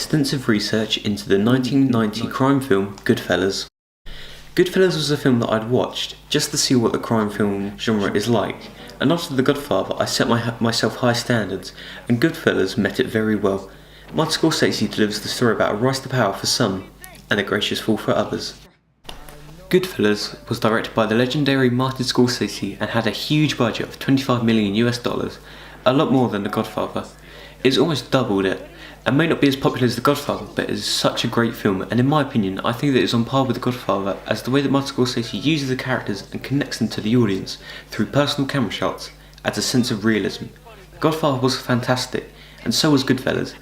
extensive research into the 1990 crime film Goodfellas. Goodfellas was a film that I'd watched just to see what the crime film genre is like, and after The Godfather I set myself high standards, and Goodfellas met it very well. Martin Scorsese delivers the story about a rise to power for some, and a gracious fall for others. Goodfellas was directed by the legendary Martin Scorsese and had a huge budget of $25 million US, a lot more than The Godfather. It's almost doubled it, and may not be as popular as The Godfather, but it is such a great film, and in my opinion I think that it's on par with The Godfather, as the way that Martin Scorsese uses the characters and connects them to the audience through personal camera shots adds a sense of realism. The Godfather was fantastic, and so was Goodfellas,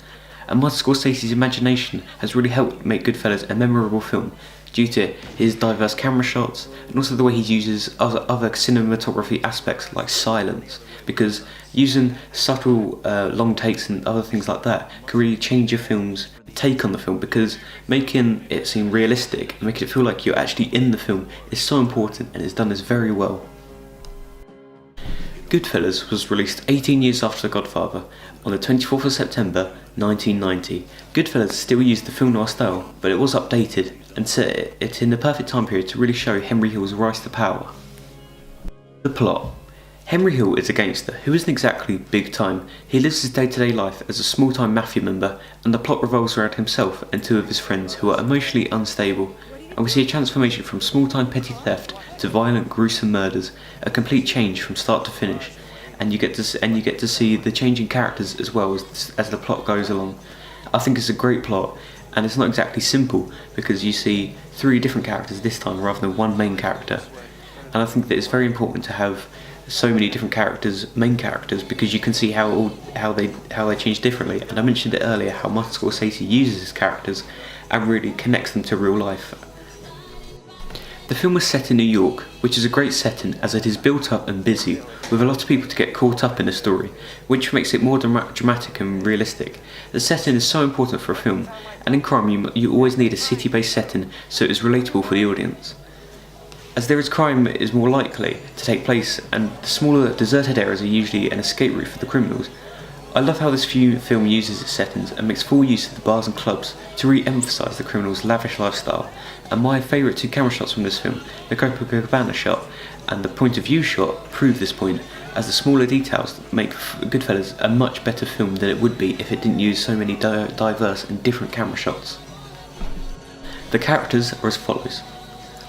and Martin Scorsese's imagination has really helped make Goodfellas a memorable film due to his diverse camera shots and also the way he uses other cinematography aspects like silence, because using subtle long takes and other things like that can really change your film's take on the film, because making it seem realistic and making it feel like you're actually in the film is so important, and it's done this very well. Goodfellas was released 18 years after The Godfather on the 24th of September 1990. Goodfellas still used the film noir style, but it was updated and set it in the perfect time period to really show Henry Hill's rise to power. The plot. Henry Hill is a gangster who isn't exactly big time. He lives his day-to-day life as a small-time mafia member, and the plot revolves around himself and two of his friends who are emotionally unstable. And we see a transformation from small-time petty theft to violent, gruesome murders, a complete change from start to finish, and you get to see the changing characters as well as the plot goes along. I think it's a great plot, and it's not exactly simple because you see three different characters this time rather than one main character. And I think that it's very important to have so many different characters, main characters, because you can see how they change differently. And I mentioned it earlier how Martin Scorsese uses his characters and really connects them to real life. The film was set in New York, which is a great setting as it is built up and busy, with a lot of people to get caught up in the story, which makes it more dramatic and realistic. The setting is so important for a film, and in crime you always need a city-based setting so it is relatable for the audience. As there is crime is more likely to take place, and the smaller deserted areas are usually an escape route for the criminals. I love how this film uses its settings and makes full use of the bars and clubs to re-emphasise the criminals' lavish lifestyle. And my favourite two camera shots from this film, the Copacabana shot and the point of view shot, prove this point, as the smaller details make Goodfellas a much better film than it would be if it didn't use so many diverse and different camera shots. The characters are as follows: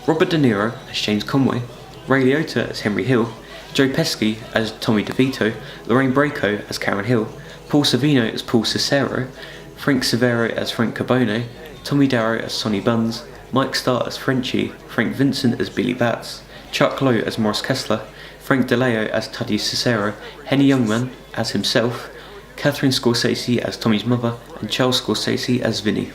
Robert De Niro as James Conway, Ray Liotta as Henry Hill, Joe Pesci as Tommy DeVito, Lorraine Bracco as Karen Hill, Paul Sorvino as Paul Cicero, Frank Severo as Frank Carbone, Tommy Darrow as Sonny Buns, Mike Starr as Frenchie, Frank Vincent as Billy Batts, Chuck Lowe as Morris Kessler, Frank DeLeo as Teddy Cicero, Henny Youngman as himself, Catherine Scorsese as Tommy's mother, and Charles Scorsese as Vinny.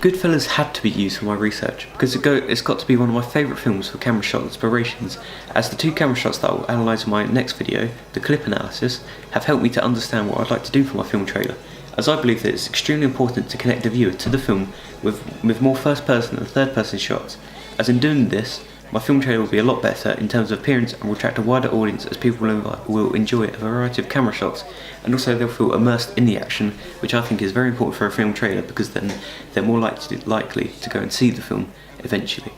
Goodfellas had to be used for my research because it's got to be one of my favourite films for camera shot inspirations, as the two camera shots that I will analyse in my next video, the clip analysis, have helped me to understand what I'd like to do for my film trailer, as I believe that it's extremely important to connect the viewer to the film with more first person and third person shots, as in doing this my film trailer will be a lot better in terms of appearance and will attract a wider audience, as people will enjoy a variety of camera shots, and also they'll feel immersed in the action, which I think is very important for a film trailer, because then they're more likely to go and see the film eventually.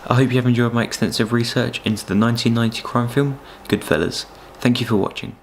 I hope you have enjoyed my extensive research into the 1990 crime film Goodfellas. Thank you for watching.